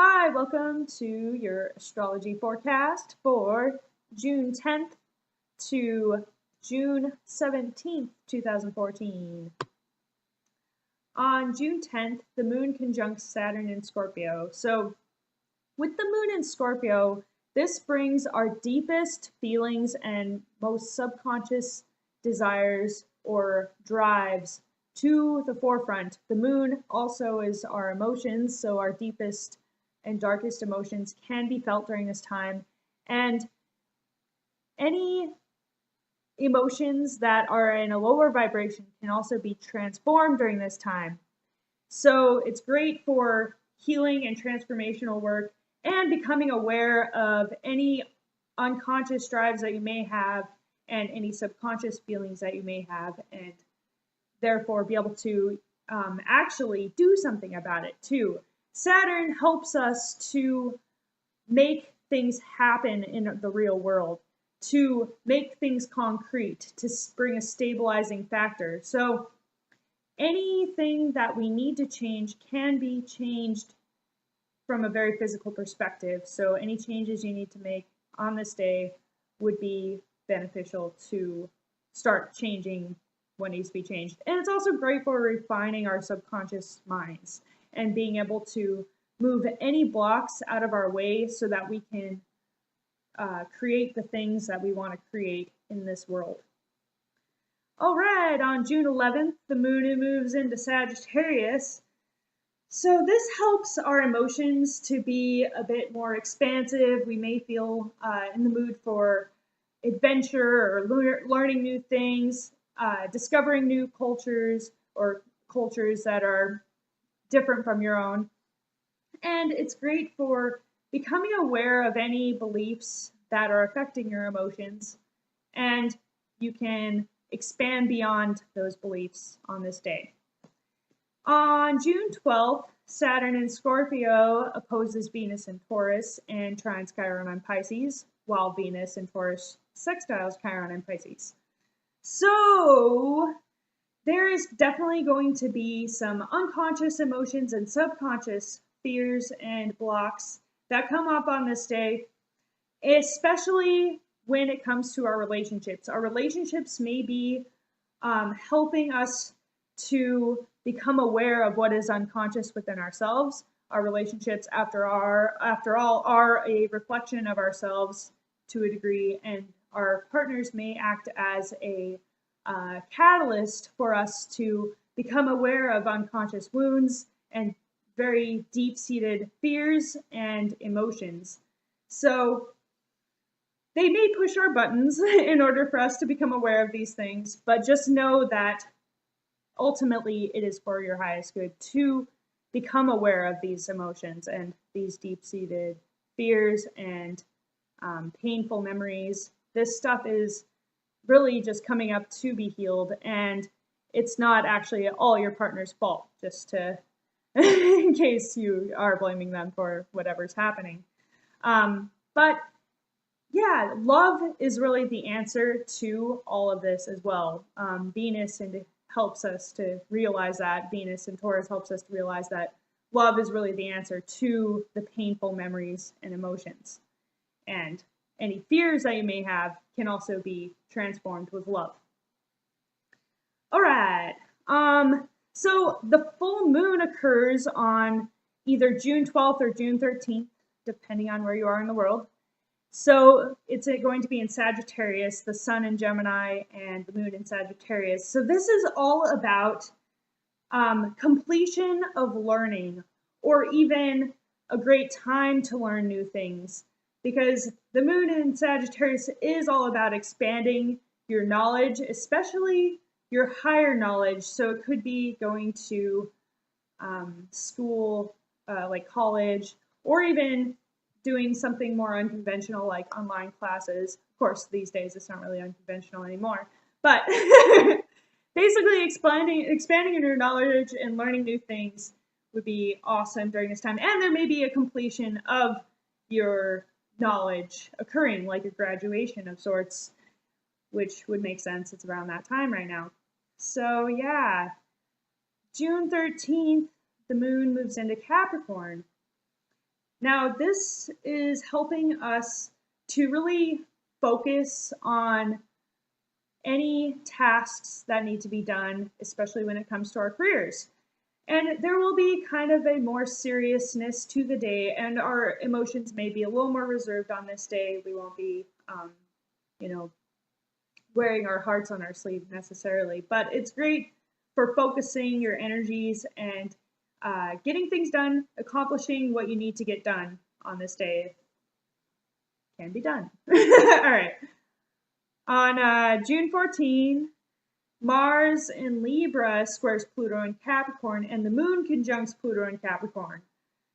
Hi, welcome to your astrology forecast for June 10th to June 17th, 2014. On June 10th, the moon conjuncts Saturn in Scorpio. So, with the moon in Scorpio, this brings our deepest feelings and most subconscious desires or drives to the forefront. The moon also is our emotions, so our deepest and darkest emotions can be felt during this time. And any emotions that are in a lower vibration can also be transformed during this time. So it's great for healing and transformational work and becoming aware of any unconscious drives that you may have and any subconscious feelings that you may have, and therefore be able to actually do something about it too. Saturn helps us to make things happen in the real world, to make things concrete, to bring a stabilizing factor. So anything that we need to change can be changed from a very physical perspective. So any changes you need to make on this day would be beneficial to start changing what needs to be changed. And it's also great for refining our subconscious minds and being able to move any blocks out of our way so that we can create the things that we want to create in this world. All right, on June 11th, the moon moves into Sagittarius. So this helps our emotions to be a bit more expansive. We may feel in the mood for adventure or learning new things, discovering new cultures or cultures that are different from your own. And it's great for becoming aware of any beliefs that are affecting your emotions, and you can expand beyond those beliefs on this day. On June 12th, Saturn in Scorpio opposes Venus in Taurus and trines Chiron in Pisces, while Venus in Taurus sextiles Chiron in Pisces. So there is definitely going to be some unconscious emotions and subconscious fears and blocks that come up on this day, especially when it comes to our relationships. Our relationships may be helping us to become aware of what is unconscious within ourselves. Our relationships, after all, are a reflection of ourselves to a degree, and our partners may act as a catalyst for us to become aware of unconscious wounds and very deep-seated fears and emotions. So they may push our buttons in order for us to become aware of these things, but just know that ultimately it is for your highest good to become aware of these emotions and these deep-seated fears and painful memories. This stuff is really just coming up to be healed, and it's not actually all your partner's fault, just to in case you are blaming them for whatever's happening. But yeah, love is really the answer to all of this as well. Venus helps us to realize that. Venus in Taurus helps us to realize that love is really the answer to the painful memories and emotions. And any fears that you may have can also be transformed with love. All right. So the full moon occurs on either June 12th or June 13th, depending on where you are in the world. So it's going to be in Sagittarius, the sun in Gemini, and the moon in Sagittarius. So this is all about completion of learning, or even a great time to learn new things, because the moon in Sagittarius is all about expanding your knowledge, especially your higher knowledge. So it could be going to school, like college, or even doing something more unconventional like online classes. Of course, these days it's not really unconventional anymore, but basically expanding your knowledge and learning new things would be awesome during this time. And there may be a completion of your knowledge occurring, like a graduation of sorts, which would make sense. It's around that time right now. So yeah, June 13th, the moon moves into Capricorn. Now, this is helping us to really focus on any tasks that need to be done, especially when it comes to our careers. And there will be kind of a more seriousness to the day, and our emotions may be a little more reserved on this day. We won't be, you know, wearing our hearts on our sleeve necessarily, but it's great for focusing your energies and getting things done, accomplishing what you need to get done on this day. Can be done. All right. On June 14, Mars in Libra squares Pluto in Capricorn, and the moon conjuncts Pluto in Capricorn.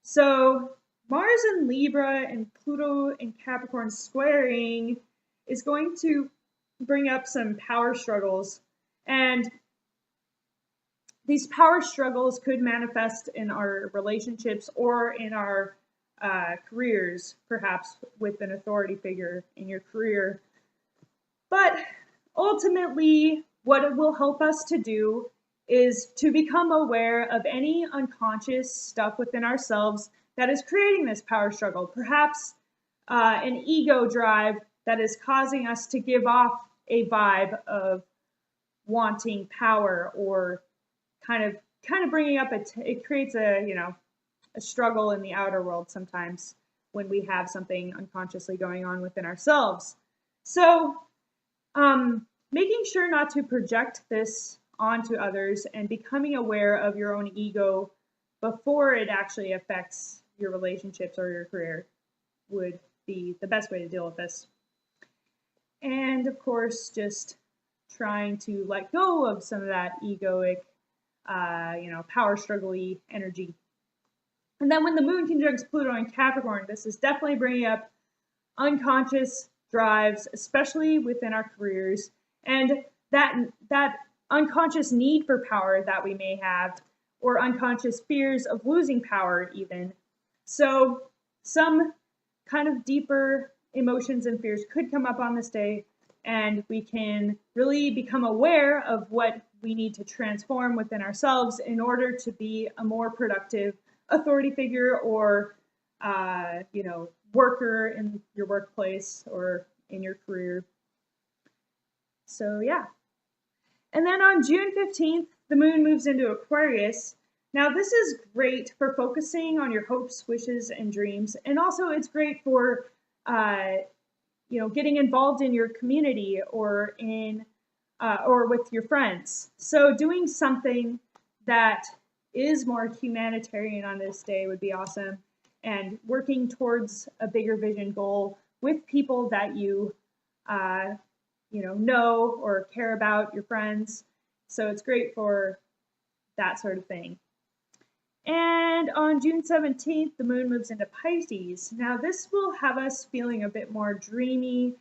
So Mars in Libra and Pluto in Capricorn squaring is going to bring up some power struggles, and these power struggles could manifest in our relationships or in our careers, perhaps with an authority figure in your career. But ultimately, what it will help us to do is to become aware of any unconscious stuff within ourselves that is creating this power struggle. Perhaps an ego drive that is causing us to give off a vibe of wanting power, or kind of bringing up it creates a struggle in the outer world sometimes when we have something unconsciously going on within ourselves. So making sure not to project this onto others and becoming aware of your own ego before it actually affects your relationships or your career would be the best way to deal with this. And of course, just trying to let go of some of that egoic, power struggle-y energy. And then when the moon conjuncts Pluto in Capricorn, this is definitely bringing up unconscious drives, especially within our careers, and that unconscious need for power that we may have, or unconscious fears of losing power even. So some kind of deeper emotions and fears could come up on this day, and we can really become aware of what we need to transform within ourselves in order to be a more productive authority figure or worker in your workplace or in your career. So yeah. And then on June 15th, the moon moves into Aquarius. Now this is great for focusing on your hopes, wishes, and dreams. And also it's great for getting involved in your community or with your friends. So doing something that is more humanitarian on this day would be awesome, and working towards a bigger vision goal with people that you know or care about, your friends. So it's great for that sort of thing. And on June 17th, the moon moves into Pisces. Now this will have us feeling a bit more dreamy,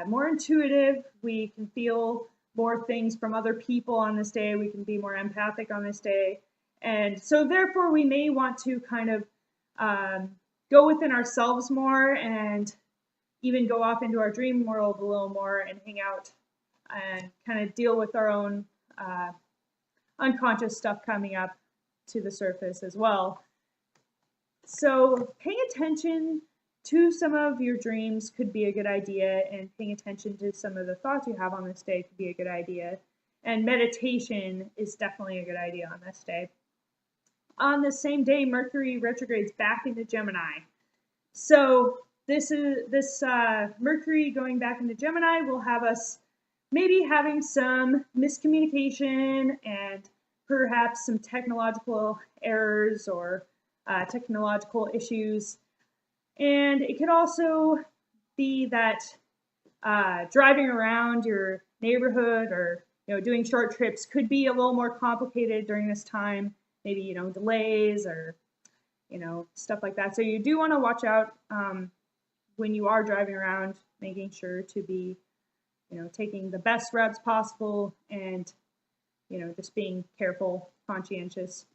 more intuitive. We can feel more things from other people on this day. We can be more empathic on this day. And so therefore we may want to kind of go within ourselves more and even go off into our dream world a little more and hang out and kind of deal with our own unconscious stuff coming up to the surface as well. So paying attention to some of your dreams could be a good idea, and paying attention to some of the thoughts you have on this day could be a good idea. And meditation is definitely a good idea on this day. On the same day, Mercury retrogrades back into Gemini. So this Mercury going back into Gemini will have us maybe having some miscommunication and perhaps some technological errors or technological issues. And it could also be that driving around your neighborhood or doing short trips could be a little more complicated during this time. Maybe delays or stuff like that. So you do want to watch out when you are driving around, making sure to be taking the best routes possible and just being careful, conscientious.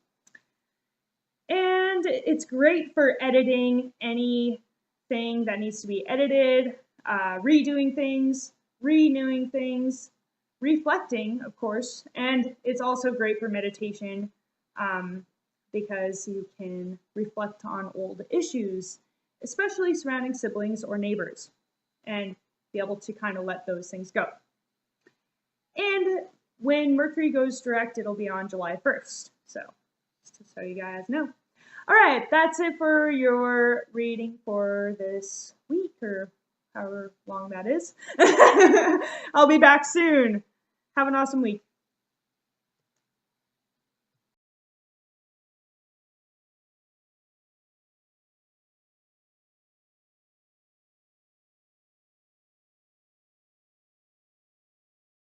And it's great for editing anything that needs to be edited, redoing things, renewing things, reflecting, of course, and it's also great for meditation. because you can reflect on old issues, especially surrounding siblings or neighbors, and be able to kind of let those things go. And when Mercury goes direct, it'll be on July 1st. So, just so you guys know. All right, that's it for your reading for this week, or however long that is. I'll be back soon. Have an awesome week.